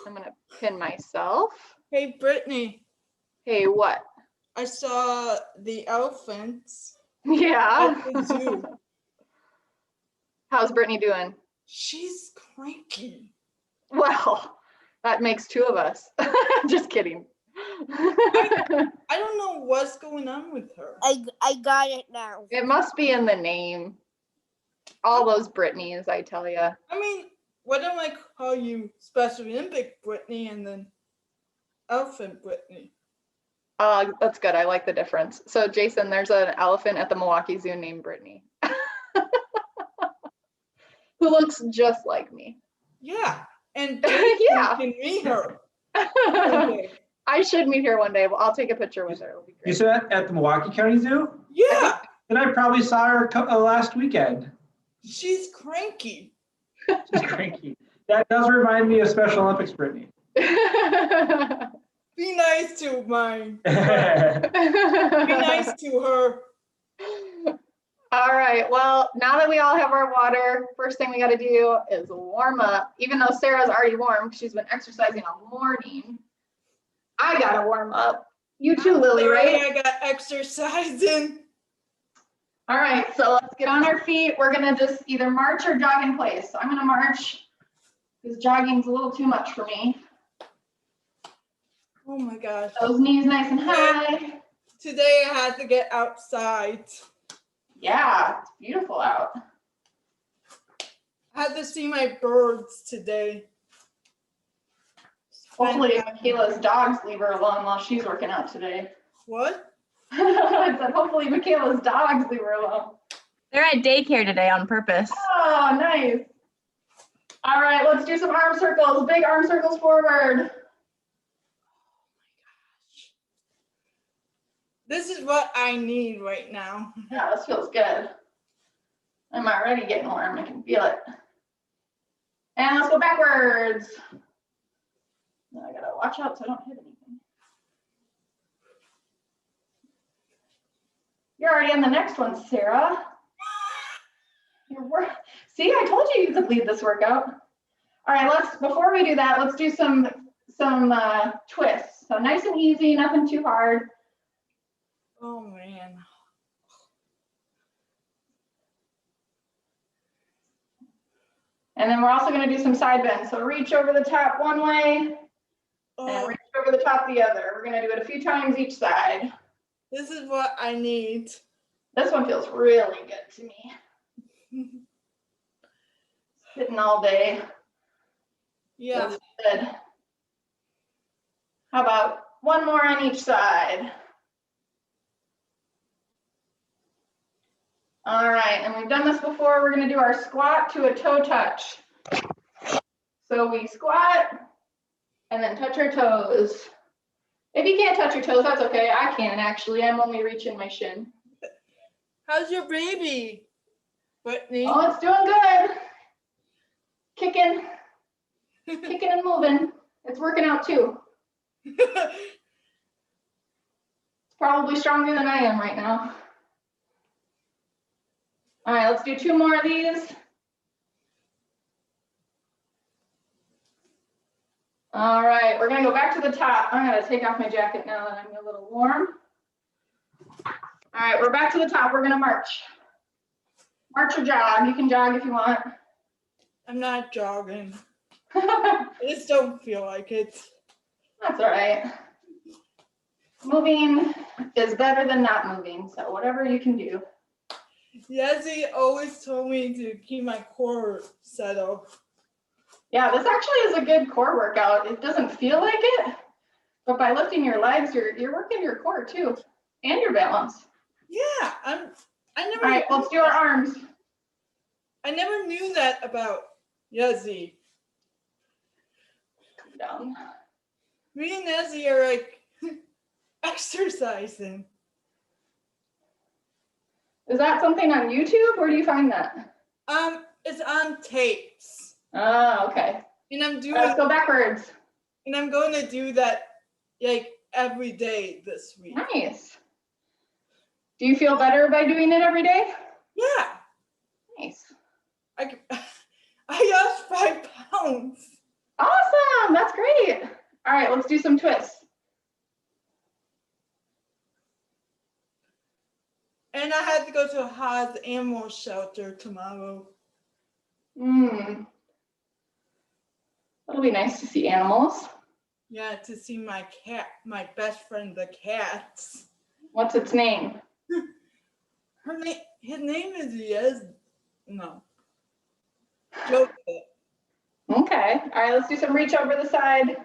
I'm gonna pin myself. Hey, Brittany, Hey, what? I saw the elephants Yeah. at the zoo. How's Brittany doing? She's cranky. Well, that makes two of us. Just kidding. I don't know what's going on with her. I got it now. It must be in the name. All those Britneys, I tell you. I mean, why don't I call you Special Olympic Brittany and then Elephant Brittany? That's good. I like the difference. So, Jason, there's an elephant at the Milwaukee Zoo named Brittany, who looks just like me. Yeah, and Jason Yeah. can meet her. Okay. I should meet her one day. Well, I'll take a picture with her. It'll be You great. said at the Milwaukee County Zoo? Yeah, Then I probably saw her last weekend. she's cranky. She's cranky. That does remind me of Special Olympics, Brittany. Be nice to mine. Be nice to her. All right. Well, now that we all have our water, first thing we got to do is warm up. Even though Sarah's already warm, she's been exercising all morning. I got to warm up. You too, Lily, Sorry, right? I got exercising. All right. So let's get on our feet. We're going to just either march or jog in place. So I'm going to march because jogging's a little too much for me. Oh my gosh. Those knees nice and high. Today I had to get outside. Yeah, it's beautiful out. I had to see my birds today. Hopefully Michaela's dogs leave her alone while she's working out today. What? I said, hopefully Michaela's dogs leave her alone. They're at daycare today on purpose. Oh, nice. All right, let's do some arm circles. Big arm circles forward. This is what I need right now. Yeah, this feels good. I'm already getting warm. I can feel it. And let's go backwards. I gotta watch out so I don't hit anything. You're already in the next one, Sarah. See, I told you you could lead this workout. All right, before we do that, let's do some twists. So nice and easy, nothing too hard. Oh man. And then we're also going to do some side bends. So reach over the top one way and Oh, reach over the top the other. We're going to do it a few times each side. this is what I need. This one feels really good to me. Sitting all day. Yeah. Feels good. How about one more on each side? All right, and we've done this before. We're going to do our squat to a toe touch. So we squat and then touch our toes. If you can't touch your toes, that's okay. I can actually. I'm only reaching my shin. How's your baby, Brittany? Oh, it's doing good. Kicking and moving. It's working out too. It's probably stronger than I am right now. All right, let's do two more of these. All right, we're gonna go back to the top. I'm gonna take off my jacket now that I'm a little warm. All right, we're back to the top. We're gonna march. March or jog. You can jog if you want. I'm not jogging. I just don't feel like it. That's all right. Moving is better than not moving, so whatever you can do. Yazzie always told me to keep my core set up. Yeah, this actually is a good core workout. It doesn't feel like it, but by lifting your legs, you're working your core too, and your balance. Yeah, I never. All right, let's do our arms. I never knew that about Yazzie. Come down. Me and Yazzie are like exercising. Is that something on YouTube? Where do you find that? It's on tapes, Oh, okay. and I'm doing, Let's go backwards. and I'm going to do that like every day this week. Nice. Do you feel better by doing it every day? Yeah, Nice. I lost 5 pounds. Awesome. That's great. great. All right, let's do some twists. And I had to go to Haas Animal Shelter tomorrow. It'll be nice to see animals. Yeah, to see my cat, my best friend, the cats. What's its name? His name is Joseph. Okay. All right, let's do some reach over the side.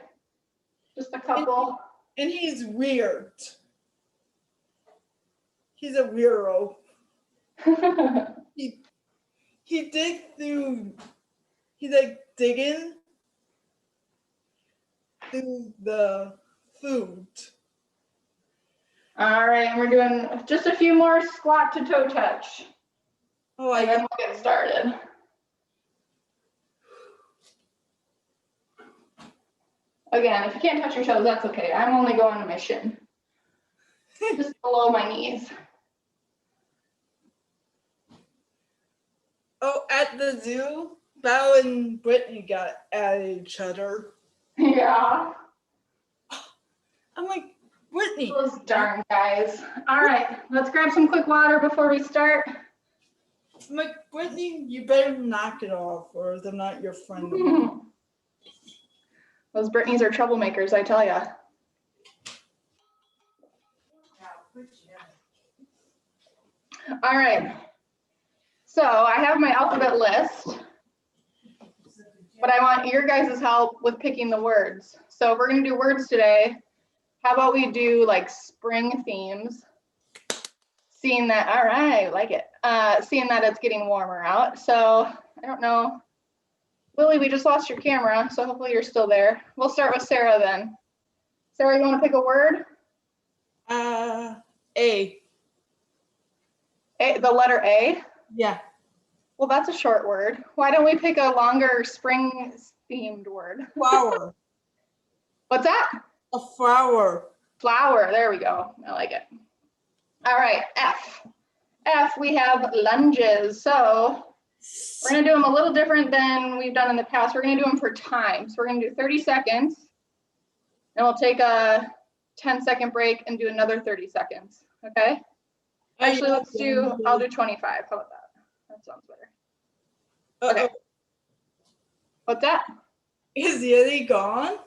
Just a couple. And he's weird. He's a weirdo. He digs through. He's like digging through the food. All right, and we're doing just a few more squat to toe touch. Oh, And then we'll get started. Again, if you can't touch your toes, that's okay. I'm only going to my shin. Just below my knees. Oh, at the zoo, Val and Brittany got at each other. Yeah, I'm like, Brittany. those darn guys. All right, let's grab some quick water before we start. I'm like, Brittany, you better knock it off, or I'm not your friend. Those Britneys are troublemakers, I tell ya. All right. So I have my alphabet list, but I want your guys' help with picking the words. So if we're gonna do words today, how about we do like spring themes? Seeing that, all right, like it. Seeing that it's getting warmer out. So I don't know. Lily, we just lost your camera, so hopefully you're still there. We'll start with Sarah then. Sarah, you wanna pick a word? A. A, the letter A? Yeah. Well, that's a short word. Why don't we pick a longer spring themed word? Flower. What's that? A flower. Flower, there we go. I like it. All right, F. F, we have lunges. So we're gonna do them a little different than we've done in the past. We're gonna do them for time. So we're gonna do 30 seconds. And we'll take a 10-second break and do another 30 seconds, okay? Actually, I'll do 25. How about that? That sounds better. Okay. What's that? Is Lily gone?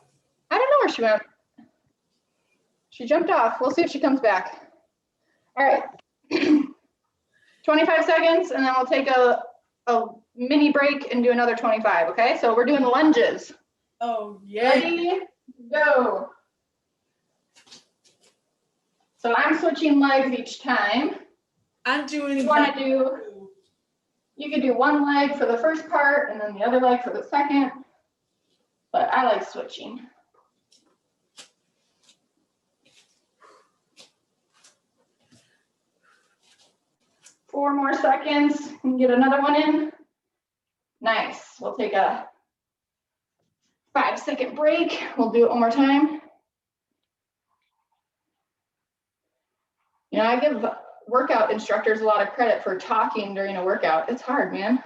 I don't know where she went. She jumped off. We'll see if she comes back. All right. 25 seconds, and then we'll take a mini break and do another 25, okay? So we're doing lunges. Oh, yeah. Ready, go. So I'm switching legs each time. I'm doing You could do one leg for the first part and then the other leg for the second, but I like switching. Four more seconds and get another one in. Nice. We'll take a 5-second break. We'll do it one more time. You know, I give workout instructors a lot of credit for talking during a workout. It's hard, man.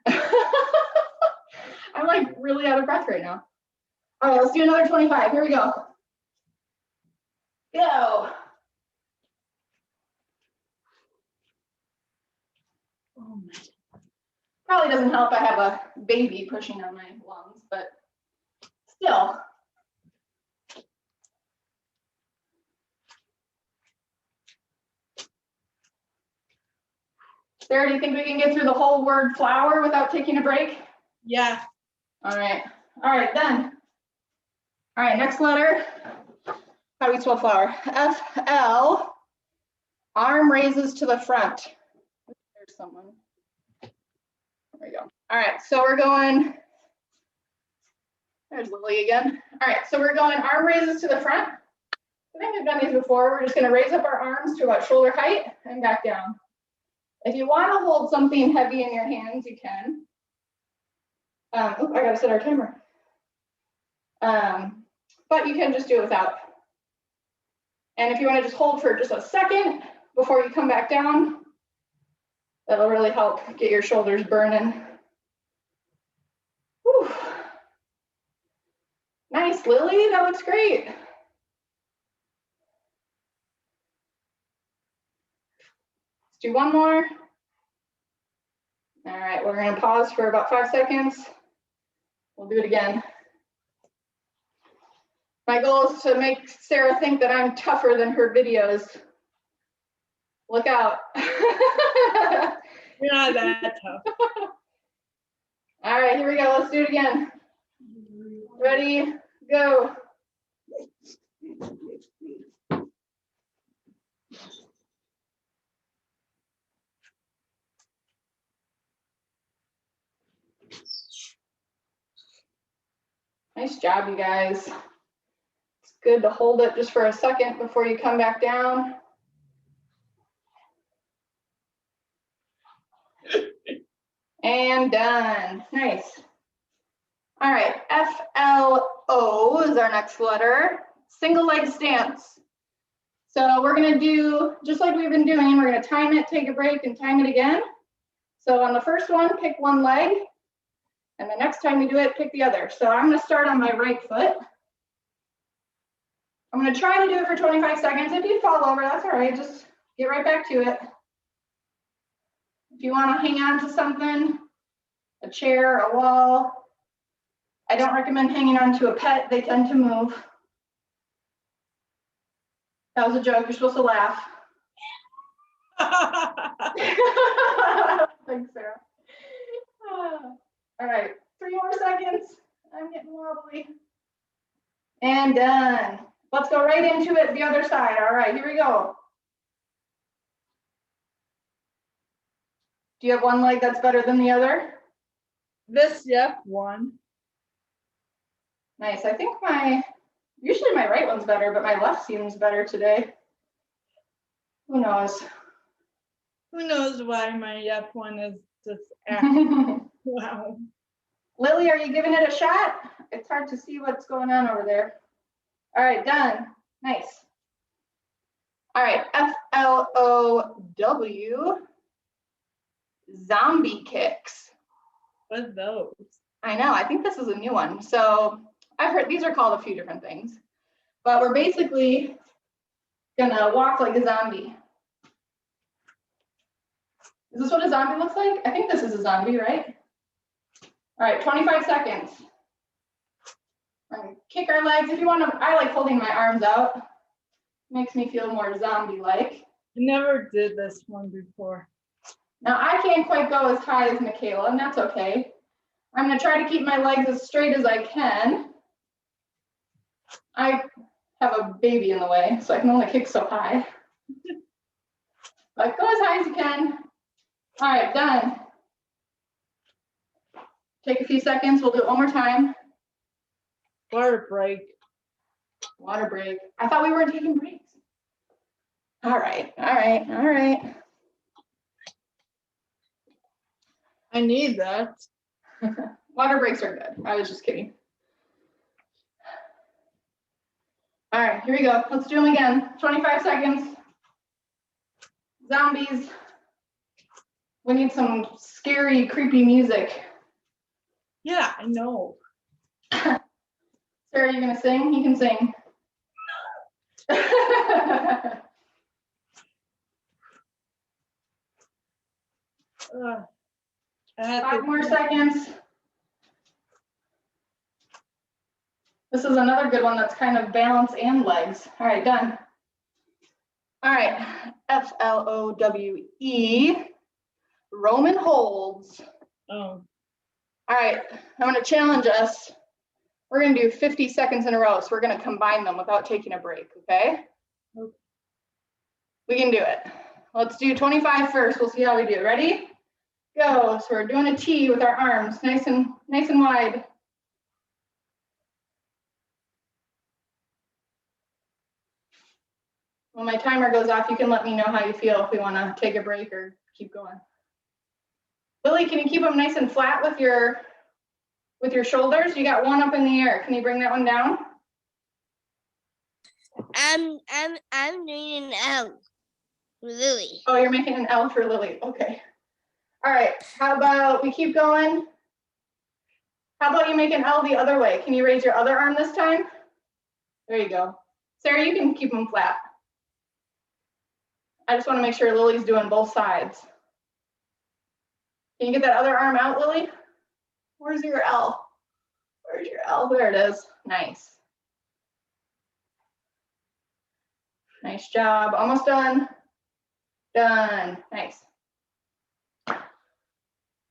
I'm like really out of breath right now. All right, let's do another 25. Here we go. Go. Oh my. Probably doesn't help I have a baby pushing on my lungs, but still. Sarah, do you think we can get through the whole word flower without taking a break? Yeah. All right, done. All right, next letter. How do we spell flower? F-L. Arm raises to the front. There's someone. There we go. All right, so we're going, there's Lily again. All right, so we're going arm raises to the front. I think we've done these before. We're just gonna raise up our arms to about shoulder height and back down. If you wanna hold something heavy in your hands, you can. I gotta set our timer. But you can just do it without. And if you wanna just hold for just a second before you come back down, that'll really help get your shoulders burning. Whew. Nice. Nice, Lily, that looks great. Let's do one more. All right, we're gonna pause for about 5 seconds. We'll do it again. My goal is to make Sarah think that I'm tougher than her videos. Look out. You're not that tough. All right, here we go. Let's do it again. Ready, go. Nice job, you guys. It's good to hold it just for a second before you come back down. And done. Nice. All right, FLO is our next letter. Single leg stance. So we're gonna do, just like we've been doing, we're gonna time it, take a break, and time it again. So on the first one, pick one leg. And the next time we do it, pick the other. So I'm gonna start on my right foot. I'm gonna try to do it for 25 seconds. If you fall over, that's all right, just get right back to it. If you wanna hang on to something, a chair, a wall, I don't recommend hanging on to a pet, they tend to move. That was a joke, you're supposed to laugh. Thanks, Sarah. All right, 3 more seconds. I'm getting wobbly. And done. Let's go right into it the other side. All right, here we go. Do you have one leg that's better than the other? This, yeah, one. Nice. I think usually my right one's better, but my left seems better today. Who knows? Who knows why my F1 is just acting. Wow. Lily, are you giving it a shot? It's hard to see what's going on over there. All right, done. Nice. All right, FLOW, zombie kicks. What's those? I know, I think this is a new one. So I've heard these are called a few different things, but we're basically gonna walk like a zombie. Is this what a zombie looks like? I think this is a zombie, right? All right, 25 seconds. We're gonna kick our legs. If you want to, I like holding my arms out. Makes me feel more zombie-like. I never did this one before. Now I can't quite go as high as Michaela, and that's okay. I'm gonna try to keep my legs as straight as I can. I have a baby in the way, so I can only kick so high. But go as high as you can. All right, done. Take a few seconds, we'll do it one more time. Water break. Water break. I thought we weren't taking breaks. All right, all right, all right. I need that. Water breaks are good. I was just kidding. All right, here we go. Let's do them again. 25 seconds. Zombies. We need some scary, creepy music. Yeah, I know. Sarah, are you gonna sing? You can sing. I had 5 to- more seconds. This is another good one that's kind of balance and legs. All right, done. All right, FLOWE, Roman holds. Oh, All right, I'm gonna challenge us. We're gonna do 50 seconds in a row, so we're gonna combine them without taking a break, okay? Okay. We can do it. Let's do 25 first, we'll see how we do. Ready? Go, so we're doing a T with our arms, nice and wide. When my timer goes off, you can let me know how you feel if we wanna take a break or keep going. Lily, can you keep them nice and flat with your shoulders? You got one up in the air. Can you bring that one down? I'm doing an L for Lily. Oh, you're making an L for Lily. Okay. All right. How about we keep going? How about you make an L the other way? Can you raise your other arm this time? There you go. Sarah, you can keep them flat. I just want to make sure Lily's doing both sides. Can you get that other arm out, Lily? Where's your L? Where's your L? There it is. Nice. Nice job. Almost done. Done. Nice.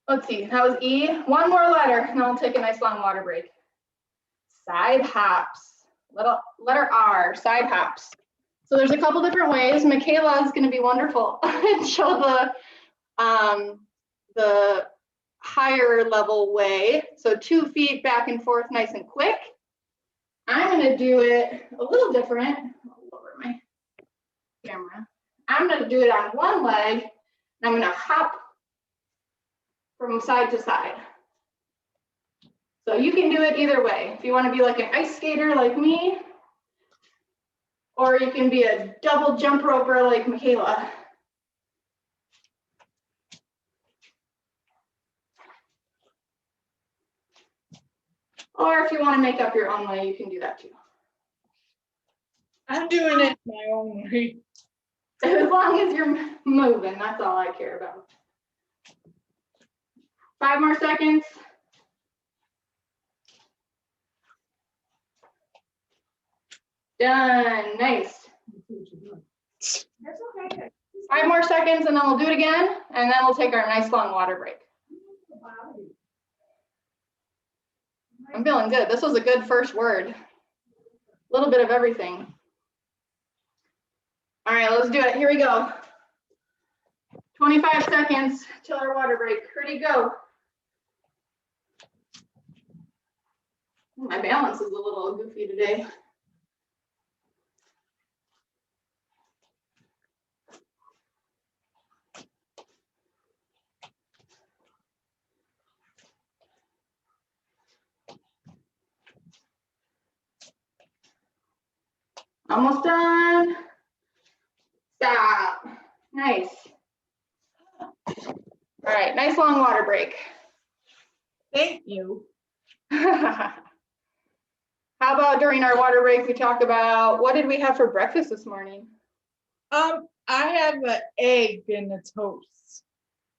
Let's see. That was E. One more letter, and then we'll take a nice long water break. Side hops. Letter R. Side hops. So there's a couple different ways. Michaela is going to be wonderful and show the higher level way. So 2 feet back and forth, nice and quick. I'm going to do it a little different. I'll lower my camera. I'm going to do it on one leg, and I'm going to hop from side to side. So you can do it either way. If you want to be like an ice skater like me, or you can be a double jump roper like Michaela. Or if you want to make up your own way, you can do that too. I'm doing it my own way. As long as you're moving, that's all I care about. 5 more seconds. Done. Nice. 5 more seconds and then we'll do it again, and then we'll take our nice long water break. I'm feeling good. This was a good first word. A little bit of everything. All right, let's do it. Here we go. 25 seconds till our water break. Ready, go. My balance is a little goofy today. Almost done. Stop. Nice. All right, nice long water break. Thank you. How about during our water break, we talk about what did we have for breakfast this morning? I have an egg and a toast.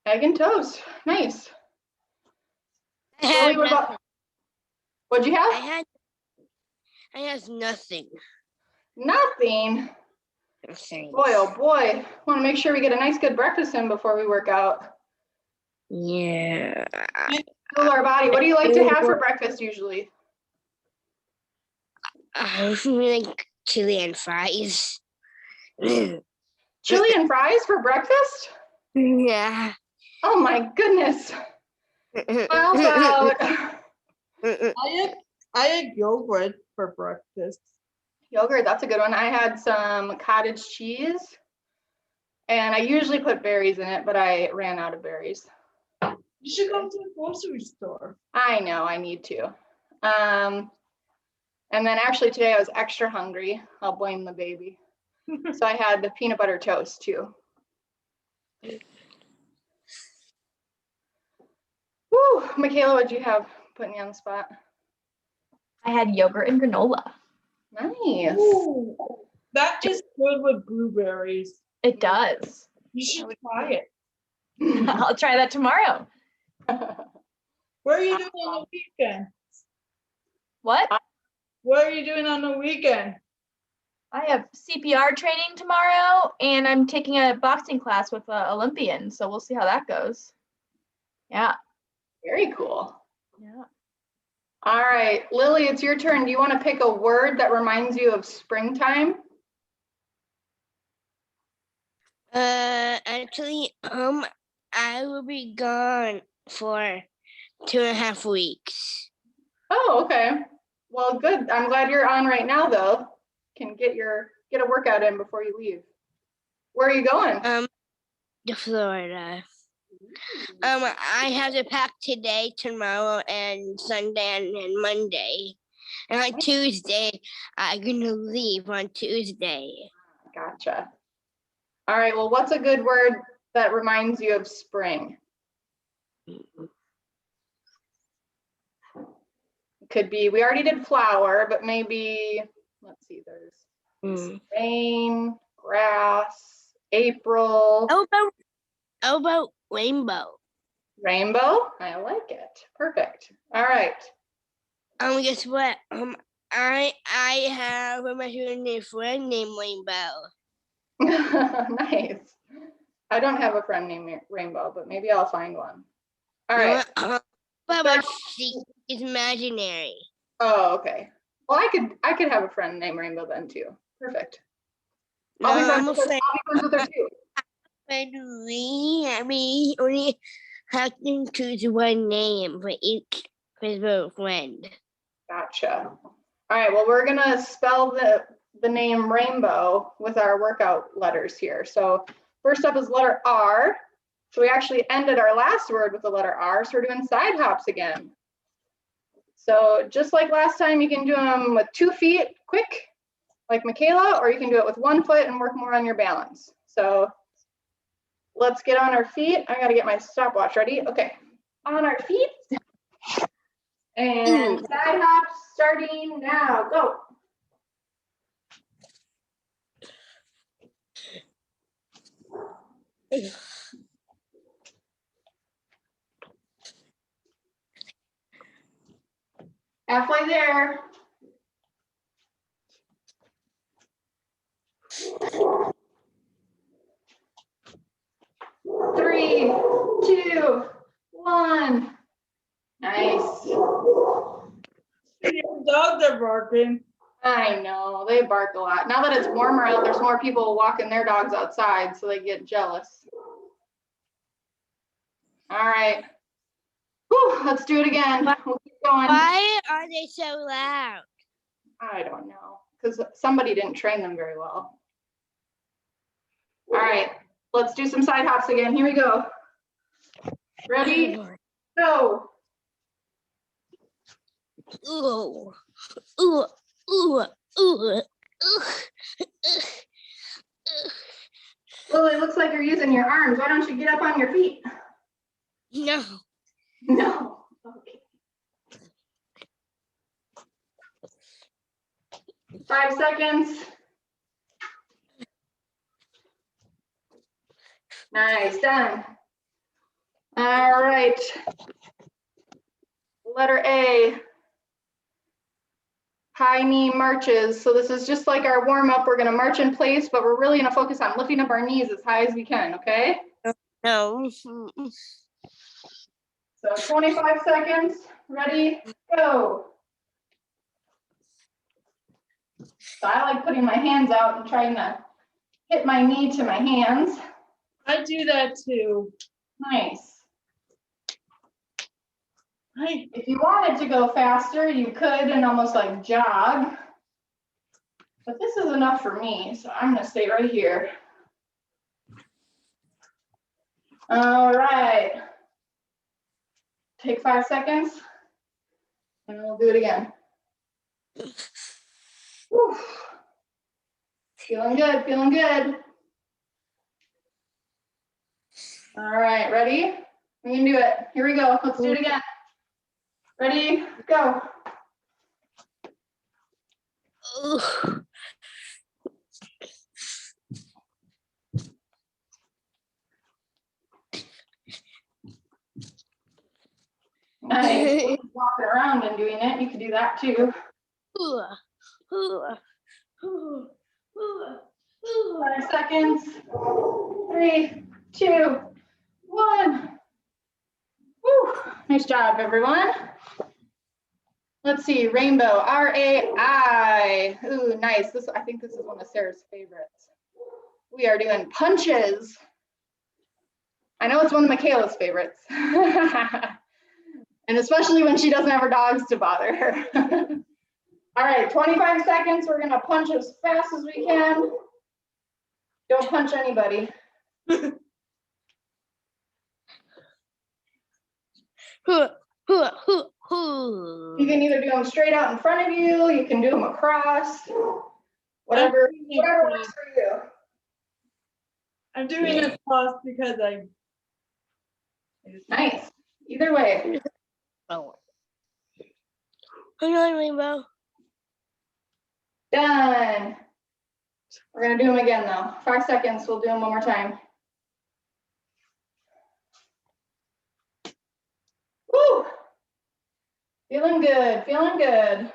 Egg and toast. Nice. I Lily, had what about- nothing. What'd you have? I had nothing. Nothing. Nothing. Boy, oh boy. Want to make sure we get a nice good breakfast in before we work out. Yeah. Fuel our body. What do you like to have for breakfast usually? Like chili and fries. Chili and fries for breakfast? Yeah. Oh my goodness. Miles out. I had yogurt for breakfast. Yogurt, that's a good one. I had some cottage cheese, and I usually put berries in it, but I ran out of berries. You should go to the grocery store. I know, I need to. And then actually today I was extra hungry. I'll blame the baby. So I had the peanut butter toast too. Woo, Michaela, what'd you have? Putting me on the spot. I had yogurt and granola. Nice. Ooh, that is good with blueberries. It does. You should try it. I'll try that tomorrow. What are you doing on the weekend? What? What are you doing on the weekend? I have CPR training tomorrow, and I'm taking a boxing class with an Olympian, so we'll see how that goes. Yeah. Very cool. Yeah. All right, Lily, it's your turn. Do you want to pick a word that reminds you of springtime? Actually, I will be gone for 2.5 weeks. Oh, okay. Well, good. I'm glad you're on right now, though. Can get a workout in before you leave. Where are you going? To Florida. I have to pack today, tomorrow, and Sunday, and Monday. And on Tuesday, I'm gonna leave on Tuesday. Gotcha. All right. Well, what's a good word that reminds you of spring? Could be, we already did flower, but maybe, let's see, there's Mm. rain, grass, April, How about rainbow? rainbow. I like it. Perfect. All right. Guess what? I have a my friend named Rainbow. Nice. I don't have a friend named Rainbow, but maybe I'll find one. All right. But she is imaginary. Oh, okay. Well, I could have a friend named Rainbow then too. Perfect. I'll be No, friends I'm a with her. friend. I'll be friends with her too. We only have to choose one name for each Facebook friend. Gotcha. All right. Well, we're gonna spell the name Rainbow with our workout letters here. So first up is letter R. So we actually ended our last word with the letter R. So we're doing side hops again. So just like last time, you can do them with 2 feet quick, like Michaela, or you can do it with 1 foot and work more on your balance. So let's get on our feet. I gotta get my stopwatch ready. Okay, on our feet. And side hops starting now, go. Halfway there. Three, two, one. Nice. Dogs are barking. I know, they bark a lot. Now that it's warmer out, there's more people walking their dogs outside, so they get jealous. All right. Whew, let's do it again. We'll keep going. Why are they so loud? I don't know, because somebody didn't train them very well. All right, let's do some side hops again. Here we go. Ready, go. Ooh, ooh, ooh, ooh, ooh. Lily, it looks like you're using your arms. Why don't you get up on your feet? No. No. Okay. 5 seconds. Nice, done. All right. Letter A. High knee marches. So this is just like our warm up. We're gonna march in place, but we're really gonna focus on lifting up our knees as high as we can, okay? No. So 25 seconds, ready, go. So I like putting my hands out and trying to hit my knee to my hands. I do that too. Nice. Hi. If you wanted to go faster, you could and almost like jog. But this is enough for me, so I'm gonna stay right here. All right. Take 5 seconds and we'll do it again. Whew. Feeling good, feeling good. All right, ready? We can do it. Here we go. Let's do it again. Ready, go. Ooh. Nice. Walking around and doing it. You could do that too. Ooh. Ooh. Ooh. Ooh. 5 seconds. 3, 2, 1. Woo. Nice job, everyone. Let's see, rainbow, R-A-I. Ooh, nice. I think this is one of Sarah's favorites. We are doing punches. I know it's one of Michaela's favorites. And especially when she doesn't have her dogs to bother her. All right, 25 seconds. We're gonna punch as fast as we can. Don't punch anybody. Ooh. Ooh. Ooh. You can either do them straight out in front of you, you can do them across, whatever works for you. I'm doing it fast because I Nice. Either way. Oh. Hang on, Rainbow. Done. We're gonna do them again though. 5 seconds, we'll do them one more time. Woo! Feeling good, feeling good.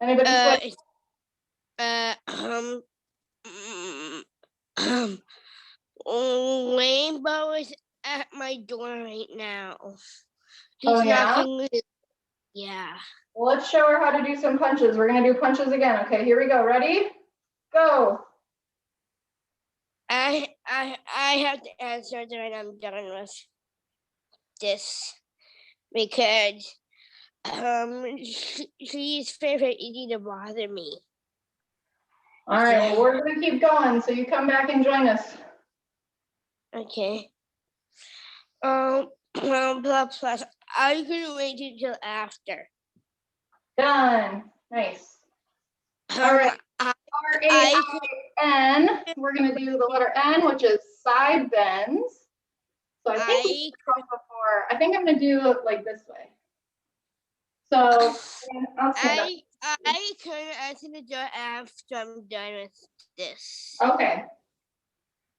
Anybody sweat? Rainbow is at my door right now. She's Oh, yeah? knocking. Yeah. Well, let's show her how to do some punches. We're gonna do punches again. Okay, here we go. Ready? Go. I have to answer that I'm done with this because she's favorite easy to bother me. All right, well, we're gonna keep going, so you come back and join us. Okay. Plus, I can wait until after. Done. Nice. All right. R-A-I-N. We're gonna do the letter N, which is side bends. So I think we tried before. I think I'm gonna do it like this way. So I'll stand up. I can answer the door after I'm done with this. Okay.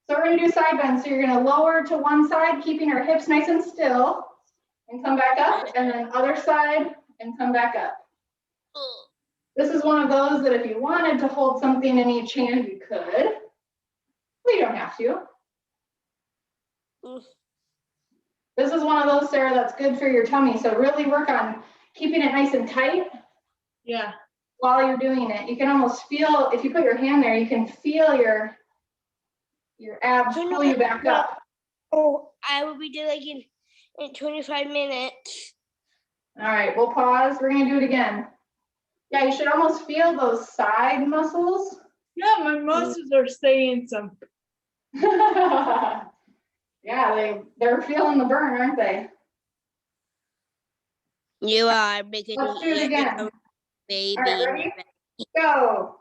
So we're gonna do side bends. So you're gonna lower to one side, keeping your hips nice and still, and come back up, and then other side, and come back up. This is one of those that if you wanted to hold something in each hand, you could. But you don't have to. This is one of those, Sarah, that's good for your tummy. So really work on keeping it nice and tight. Yeah. While you're doing it. You can almost feel, if you put your hand there, you can feel your abs pull you back up. Oh, I will be doing like in 25 minutes. All right, we'll pause. We're gonna do it again. Yeah, you should almost feel those side muscles. Yeah, my muscles are saying something. Yeah, they're feeling the burn, aren't they? You are because Let's do it again. Baby. All right, ready? Go.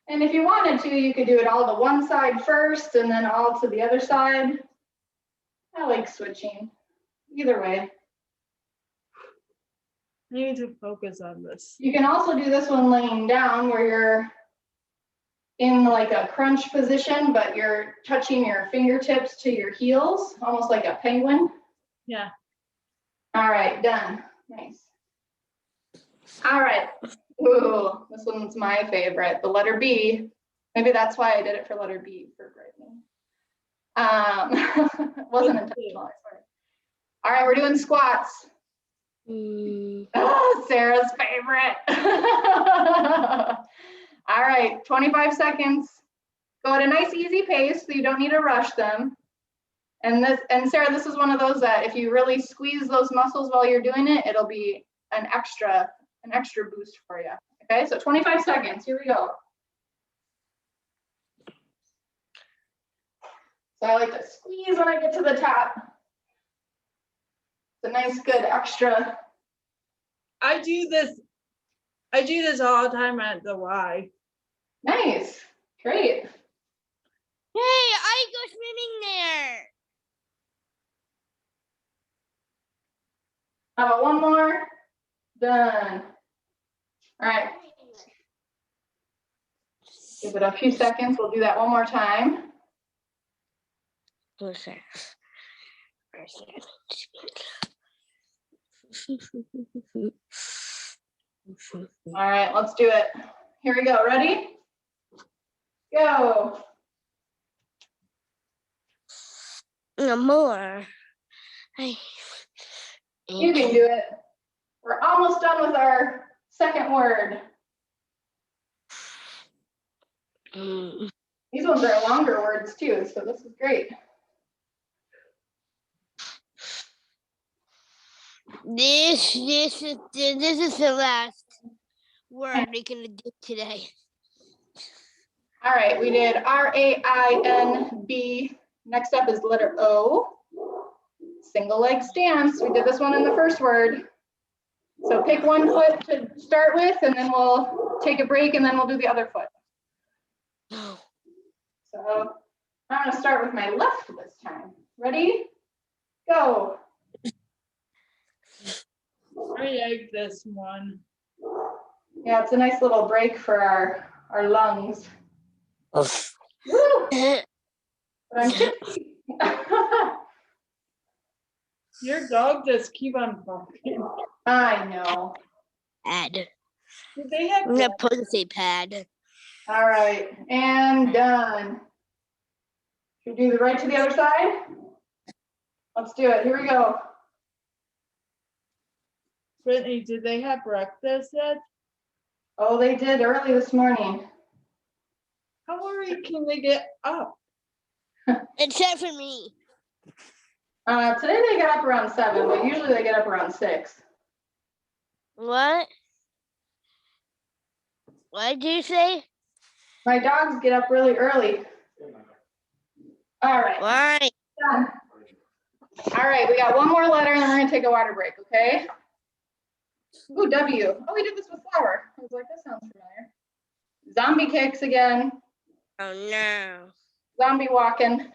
And if you wanted to, you could do it all to one side first and then all to the other side. I like switching. Either way. I need to focus on this. You can also do this one laying down where you're in like a crunch position, but you're touching your fingertips to your heels, almost like a penguin. Yeah. All right, done. Nice. All right. Ooh, this one's my favorite, the letter B. Maybe that's why I did it for letter B for Brittany. It wasn't intentional, I swear. All right, we're doing squats. Oh, Sarah's favorite. All right, 25 seconds. Go at a nice easy pace so you don't need to rush them. And Sarah, this is one of those that if you really squeeze those muscles while you're doing it, it'll be an extra boost for you. Okay, so 25 seconds, here we go. So I like to squeeze when I get to the top. It's a nice, good extra. I do this all the time at the Y. Nice, great. Hey, I go swimming there. How about one more? Done. All right. Give it a few seconds. We'll do that one more time. Okay. All right, let's do it. Here we go. Ready? Go. More. You can do it. We're almost done with our second word. These ones are longer words too, so this is great. This is the last word we're gonna do today. All right, we did R-A-I-N-B. Next up is letter O. Single leg stance. We did this one in the first word. So pick one foot to start with, and then we'll take a break, and then we'll do the other foot. So I'm gonna start with my left this time. Ready? Go. I like this one. Yeah, it's a nice little break for our lungs. Woo! But I'm tipsy. Your dog just keep on barking. I know. Pad. Did they have I'm gonna pussy pad. All right, and done. Should we do the right to the other side? Let's do it. Here we go. Brittany, did they have breakfast yet? Oh, they did early this morning. How early can they get up? Except for me. Today they got up around 7, but usually they get up around 6. What? What did you say? My dogs get up really early. All right, Why? done. All right, we got one more letter and then we're gonna take a water break, okay? Ooh, W. Oh, we did this with flower. I was like, that sounds familiar. Zombie kicks again. Oh no. Zombie walking.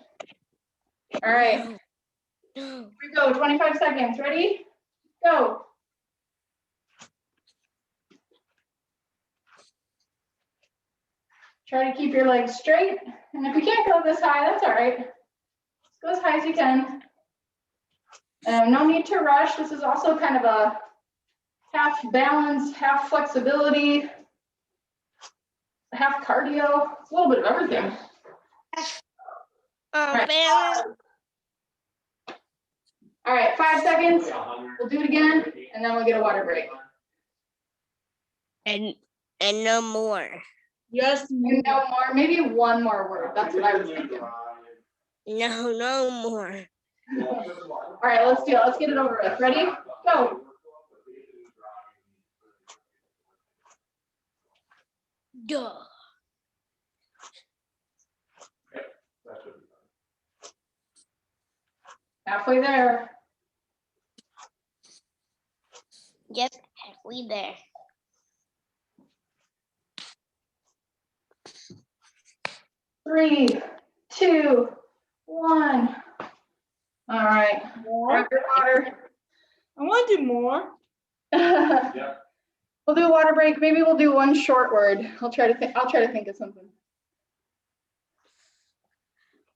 All right, No. here we go. 25 seconds. Ready? Go. Try to keep your legs straight. And if you can't go this high, that's all right. Just go as high as you can. No need to rush. This is also kind of a half balance, half flexibility, half cardio. It's a little bit of everything. Oh, Right. balance. All right, 5 seconds. We'll do it again, and then we'll get a water break. And no more. Yes, You know more, maybe one more word. That's what I was thinking. No more. All right, let's do it. Let's get it over with. Ready? Go. Duh. Halfway there. Yep, we there. Three, two, one. All right. Grab your water. I want to do more. We'll do a water break. Maybe we'll do one short word. I'll try to think of something.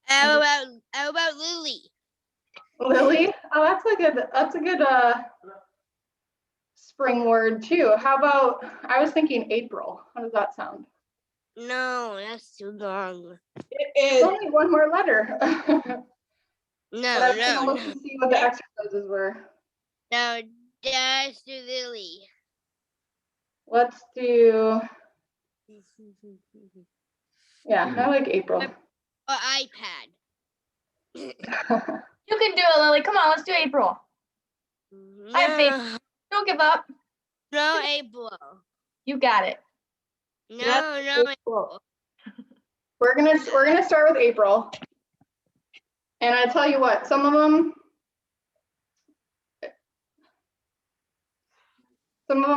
How about Lily? Lily? Oh, that's a good spring word too. How about, I was thinking April. How does that sound? No, that's too long. It It's is. only one more letter. But I was gonna No, look to see what the exercises were. no, that's too Lily. Let's do, yeah, I like April. Or iPad. You can do it, Lily. Come on, let's do April. I have faith. No, Don't give up. no, April. You got it. No, April. We're gonna start with April. And I tell you what, some of them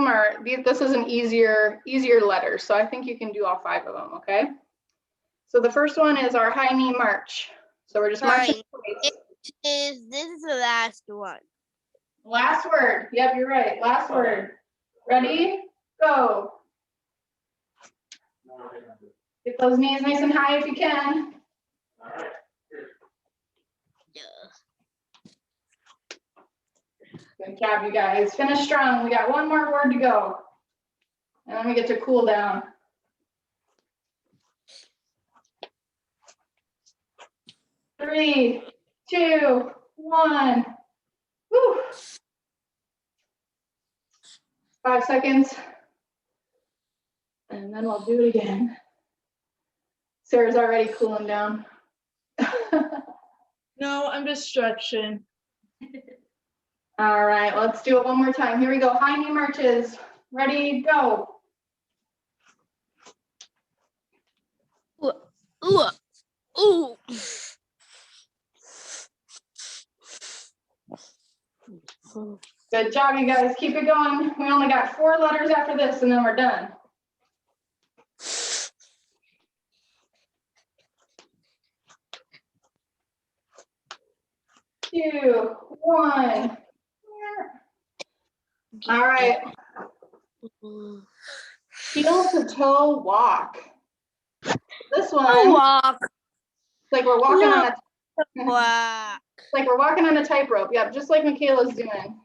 are, this is an easier letter, so I think you can do all 5 of them, okay? So the first one is our high knee march. So we're just marching. This is the last one. Last word. Yep, you're right. Last word. Ready? Go. Get those knees nice and high if you can. Good job, you guys. Finish strong. We got one more word to go. And then we get to cool down. Three, two, one. Woo. 5 seconds. And then we'll do it again. Sarah's already cooling down. No, I'm just stretching. All right, let's do it one more time. Here we go. High knee marches. Ready, go. Ooh, ooh. Good job, you guys. Keep it going. We only got 4 letters after this, and then we're done. 2, 1. All right, heel to toe walk. This one, Walk, like we're walking on a walk. like we're walking on a tightrope. Yep, just like Michaela's doing.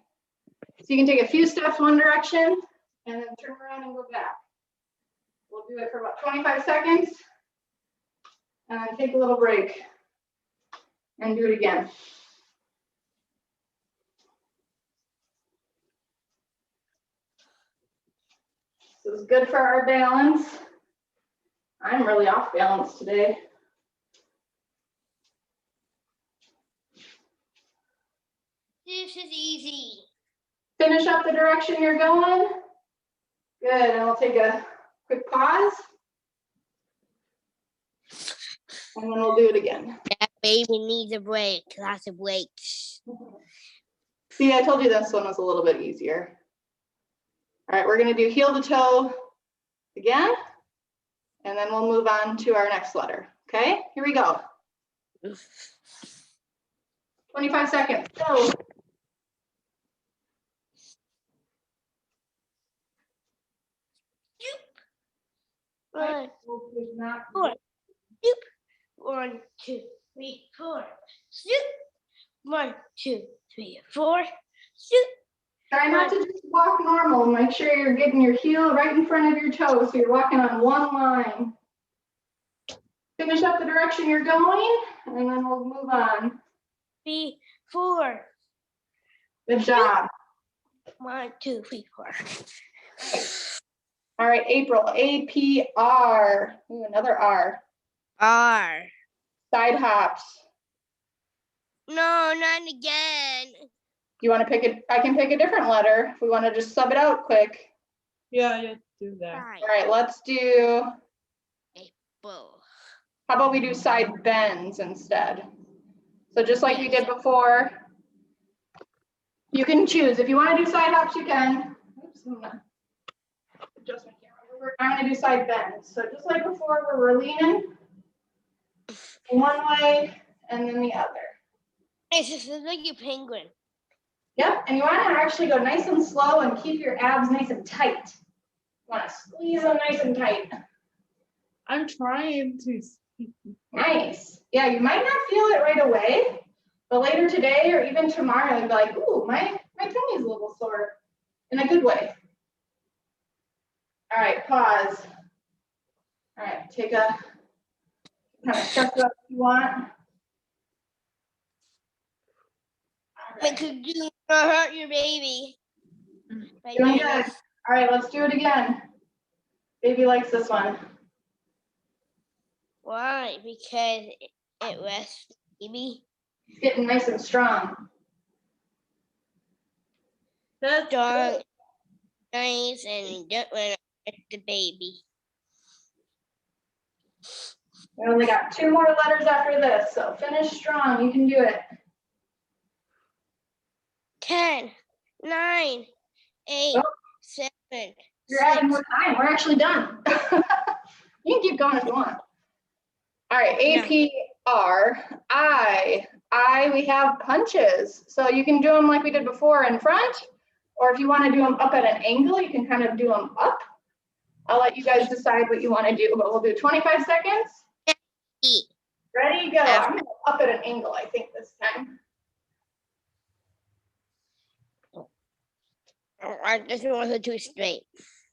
So you can take a few steps one direction and then turn around and go back. We'll do it for about 25 seconds and then take a little break and do it again. This is good for our balance. I'm really off balance today. This is easy. Finish up the direction you're going. Good, and we'll take a quick pause. And then we'll do it again. That baby needs a break. Lots of breaks. See, I told you this one was a little bit easier. All right, we're gonna do heel to toe again, and then we'll move on to our next letter. Okay, here we go. 25 seconds, go. One, Not- four. Zoop. 1, 2, 3, 4. Zoop. 1, 2, 3, 4. Zoop. Try not to just walk normal. Make sure you're getting your heel right in front of your toe, so you're walking on one line. Finish up the direction you're going, and then we'll move on. 3, 4. Good job. 1, 2, 3, 4. All right, April, APR. Ooh, another R. R. Side hops. No, not again. You want to pick it? I can pick a different letter if we want to just sub it out quick. Yeah, yeah, do that. All right, let's do, Bull. how about we do side bends instead? So just like we did before, you can choose. If you want to do side hops, you can. Oops, I'm gonna adjust my camera. I'm gonna do side bends. So just like before, where we're leaning one way and then the other. It's just like a penguin. Yep, and you want to actually go nice and slow and keep your abs nice and tight. You want to squeeze them nice and tight. I'm trying to. Nice. Yeah, you might not feel it right away, but later today or even tomorrow, you'll be like, ooh, my tummy's a little sore in a good way. All right, pause. All right, take a kind of stretch it up if you want. All right. Because you don't hurt your baby. By Doing doing good. this. All right, let's do it again. Baby likes this one. Why? Because it rests the baby. It's getting nice and strong. That's Strong, nice, and you don't want to hurt the baby. We only got 2 more letters after this, so finish strong. You can do it. 10, 9, 8, Oh. 7. You're adding more time. We're actually done. You can keep going if you want. All right, APR, I, we have punches. So you can do them like we did before in front, or if you want to do them up at an angle, you can kind of do them up. I'll let you guys decide what you want to do, but we'll do 25 seconds. E. Ready, go. I'm going to up at an angle, I think, this time. I just want to do straight.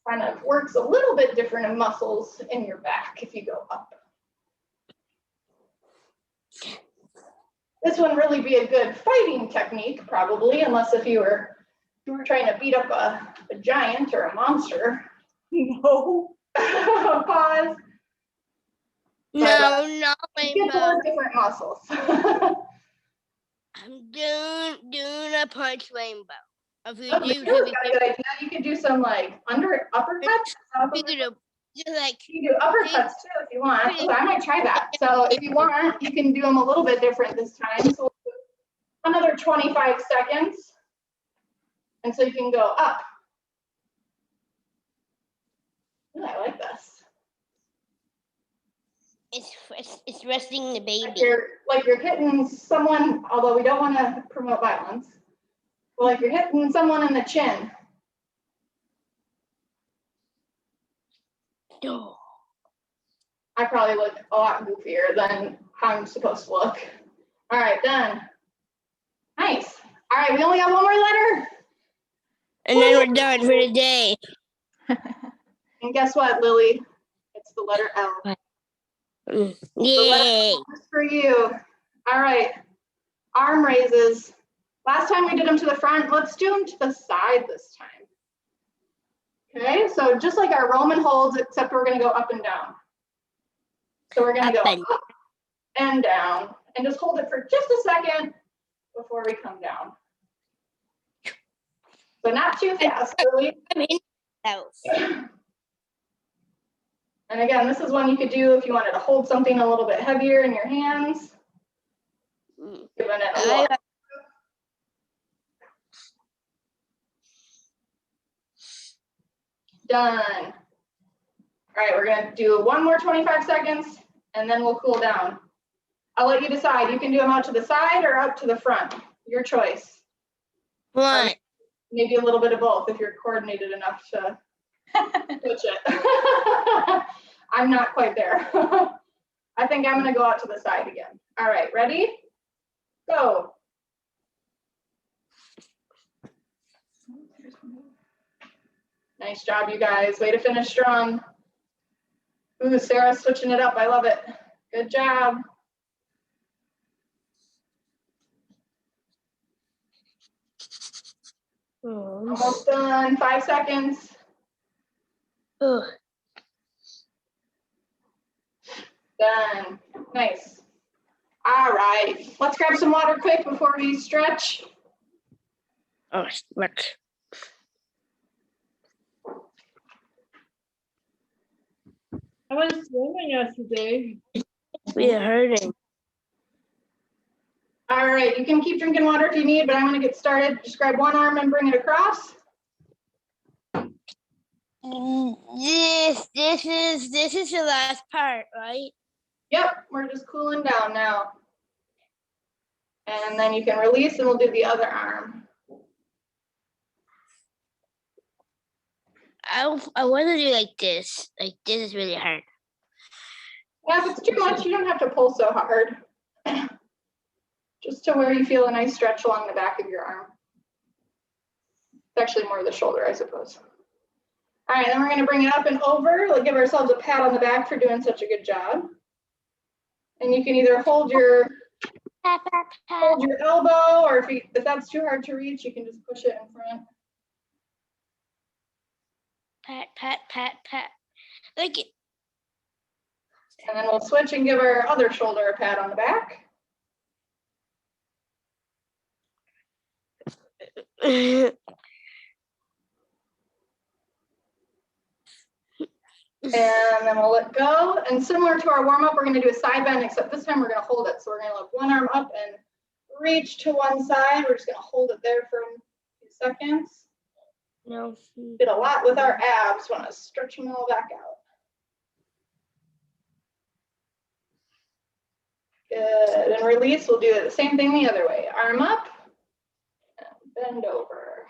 Kind of works a little bit different in muscles in your back if you go up. This wouldn't really be a good fighting technique, probably, unless if you were trying to beat up a giant or a monster. no. Pause. No, You get to Rainbow. work different muscles. I'm doing a punch Rainbow. If you Oh, do, Michaela's got a good idea. You could do some like uppercuts. just like You can do uppercuts too if you want. So I might try that. So if you want, you can do them a little bit different this time. So we'll do another 25 seconds. And so you can go up. Ooh, I like this. it's resting the baby. Like you're hitting someone, although we don't want to promote violence. Well, like you're hitting someone in the chin Oh. I probably look a lot goofier than how I'm supposed to look. All right, done. Nice. All right, we only got one more letter. And then we're done for the day. And guess what, Lily? It's the letter L. Yay. Just for you. All right. Arm raises. Last time we did them to the front. Let's do them to the side this time. Okay, so just like our Roman holds, except we're going to go up and down. So we're going to Up go and- up and down, and just hold it for just a second before we come down. So not too fast, Lily. I'm in house. And again, this is one you could do if you wanted to hold something a little bit heavier in your hands. Giving it a look. Done. All right, we're gonna do one more 25 seconds and then we'll cool down. I'll let you decide. You can do them out to the side or out to the front. Your choice. What? Maybe a little bit of both if you're coordinated enough to switch it. I'm not quite there. I think I'm gonna go out to the side again. All right, ready? Go. Nice job, you guys. Way to finish strong. Ooh, Sarah's switching it up. I love it. Good job. Almost done. 5 seconds. Oh. Done. Nice. All right. Let's grab some water quick before we stretch. Oh, look. I went swimming yesterday. We are hurting. All right. You can keep drinking water if you need, but I'm going to get started. Just grab one arm and bring it across. This is the last part, right? Yep. We're just cooling down now. And then you can release and we'll do the other arm. I want to do like this. Like this is really hard. Yeah, if it's too much, you don't have to pull so hard. Just to where you feel a nice stretch along the back of your arm. It's actually more the shoulder, I suppose. All right, then we're gonna bring it up and over. Like give ourselves a pat on the back for doing such a good job. And you can either hold your elbow, or if that's too hard to reach, you can just push it in front. Pat, pat, pat, pat. Like it. And then we'll switch and give our other shoulder a pat on the back. And then we'll let go. And similar to our warm up, we're going to do a side bend, except this time we're going to hold it. So we're going to lift one arm up and reach to one side. We're just going to hold it there for a few seconds. No. Did a lot with our abs. Want to stretch them all back out. Good. And release. We'll do the same thing the other way. Arm up and bend over.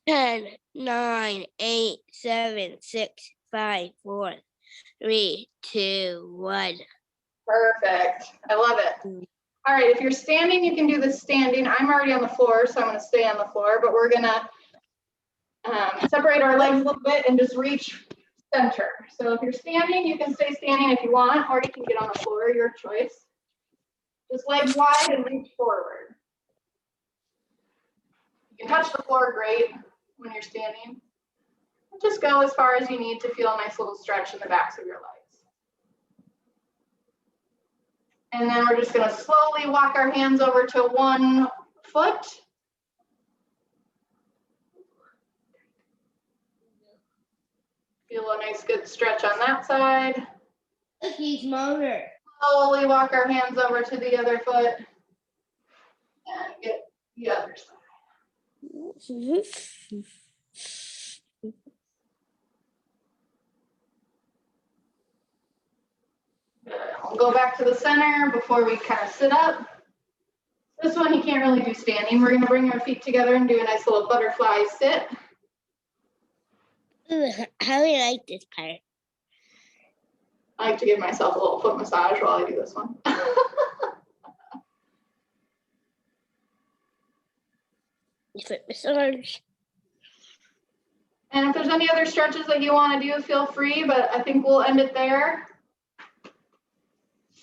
10, 9, 8, 7, 6, 5, 4, 3, 2, 1. Perfect. I love it. All right, if you're standing, you can do this standing. I'm already on the floor, so I'm going to stay on the floor, but we're going to separate our legs a little bit and just reach center. So if you're standing, you can stay standing if you want, or you can get on the floor, your choice. Just legs wide and reach forward. You can touch the floor great when you're standing. Just go as far as you need to feel a nice little stretch in the backs of your legs. And then we're just going to slowly walk our hands over to one foot. Feel a nice good stretch on that side. He's smaller. Slowly walk our hands over to the other foot and get the other side. We'll go back to the center before we kind of sit up. This one you can't really do standing. We're going to bring our feet together and do a nice little butterfly sit. Ooh, how do you like this part? I like to give myself a little foot massage while I do this one. Foot massage. And if there's any other stretches that you want to do, feel free, but I think we'll end it there.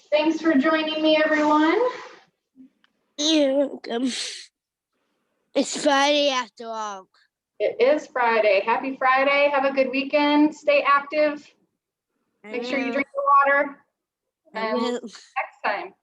Thanks for joining me, everyone. You're welcome. It's Friday after all. It is Friday. Happy Friday. Have a good weekend. Stay active. Make sure you drink your water. I And will. next time.